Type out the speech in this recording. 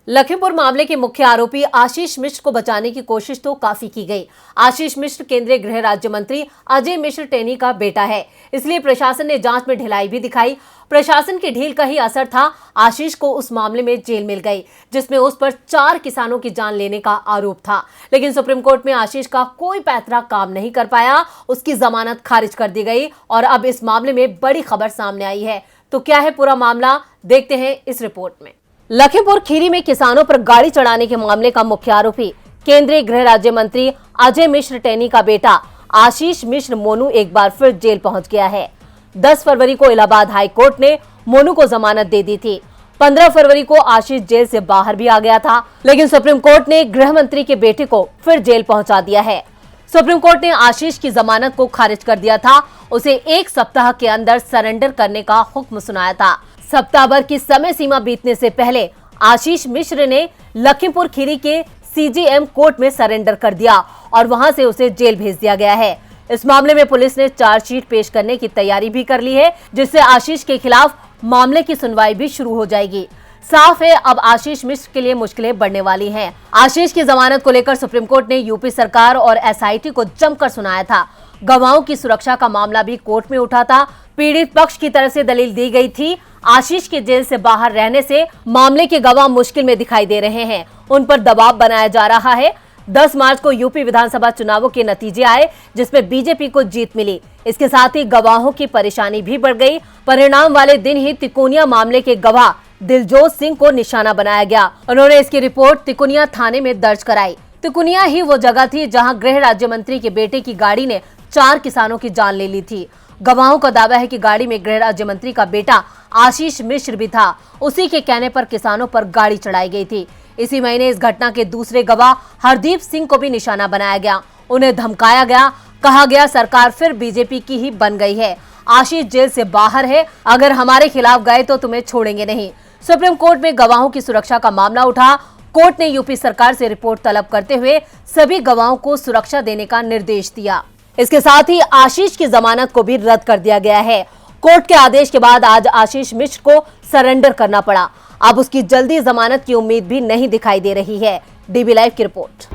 लखीमपुर मामले के मुख्य आरोपी आशीष मिश्र को बचाने की कोशिश तो काफी की गई। आशीष मिश्र केंद्रीय गृह राज्य मंत्री अजय मिश्र टेनी का बेटा है, इसलिए प्रशासन ने जांच में ढिलाई भी दिखाई। प्रशासन की ढील का ही असर था। आशीष को उस मामले में जेल मिल गई, जिसमें उस पर 4 किसानों की जान लेने का आरोप था। लेकिन सुप्रीम कोर्ट में आशीष का कोई पैतरा काम नहीं कर पाया, उसकी जमानत खारिज कर दी गई और अब इस मामले में बड़ी खबर सामने आई है। तो क्या है पूरा मामला, देखते हैं इस रिपोर्ट में। लखीमपुर खीरी में किसानों पर गाड़ी चढ़ाने के मामले का मुख्य आरोपी केंद्रीय गृह राज्य मंत्री अजय मिश्र टेनी का बेटा आशीष मिश्र मोनू एक बार फिर जेल पहुंच गया है। 10 फरवरी को इलाहाबाद हाई कोर्ट ने मोनू को जमानत दे दी थी। 15 फरवरी को आशीष जेल से बाहर भी आ गया था, लेकिन सुप्रीम कोर्ट ने गृह मंत्री के बेटे को फिर जेल पहुंचा दिया है। सुप्रीम कोर्ट ने आशीष की जमानत को खारिज कर दिया था। उसे 1 सप्ताह के अंदर सरेंडर करने का हुक्म सुनाया था। सप्ताह भर की समय सीमा बीतने से पहले आशीष मिश्र ने लखीमपुर खीरी के सीजेएम कोर्ट में सरेंडर कर दिया और वहां से उसे जेल भेज दिया गया है। इस मामले में पुलिस ने चार्जशीट पेश करने की तैयारी भी कर ली है, जिससे आशीष के खिलाफ मामले की सुनवाई भी शुरू हो जाएगी। साफ है, अब आशीष मिश्र के लिए मुश्किलें बढ़ने वाली हैं। आशीष की जमानत को लेकर सुप्रीम कोर्ट ने यूपी सरकार और एसआईटी को जमकर सुनाया था। गवाहों की सुरक्षा का मामला भी कोर्ट में उठा था। पीड़ित पक्ष की तरफ से दलील दी गई थी। आशीष के जेल से बाहर रहने से मामले के गवाह मुश्किल में दिखाई दे रहे हैं, उन पर दबाव बनाया जा रहा है। 10 मार्च को यूपी विधानसभा चुनावों के नतीजे आए, जिसमें बीजेपी को जीत मिली। इसके साथ ही गवाहों की परेशानी भी बढ़ गई। परिणाम वाले दिन ही तिकोनिया मामले के गवाह दिलजोत सिंह को निशाना बनाया गया। उन्होंने इसकी रिपोर्ट तिकोनिया थाने में दर्ज कराई। तिकोनिया ही वो जगह थी जहां गृह राज्य मंत्री के बेटे की गाड़ी ने 4 किसानों की जान ले ली थी। गवाहों का दावा है कि गाड़ी में गृह राज्य मंत्री का बेटा आशीष मिश्र भी था। उसी के कहने पर किसानों पर गाड़ी चढ़ाई गई थी। इसी महीने इस घटना के दूसरे गवाह हरदीप सिंह को भी निशाना बनाया गया। उन्हें धमकाया गया, कहा गया सरकार फिर बीजेपी की ही बन गई है। आशीष जेल से बाहर है, अगर हमारे खिलाफ गए तो तुम्हें छोड़ेंगे नहीं। सुप्रीम कोर्ट में गवाहों की सुरक्षा का मामला उठा। कोर्ट ने यूपी सरकार से रिपोर्ट तलब करते हुए सभी गवाहों को सुरक्षा देने का निर्देश दिया। इसके साथ ही आशीष की जमानत को भी रद्द कर दिया गया है। कोर्ट के आदेश के बाद आज आशीष मिश्र को सरेंडर करना पड़ा। अब उसकी जल्दी जमानत की उम्मीद भी नहीं दिखाई दे रही है। डीबी लाइव की रिपोर्ट।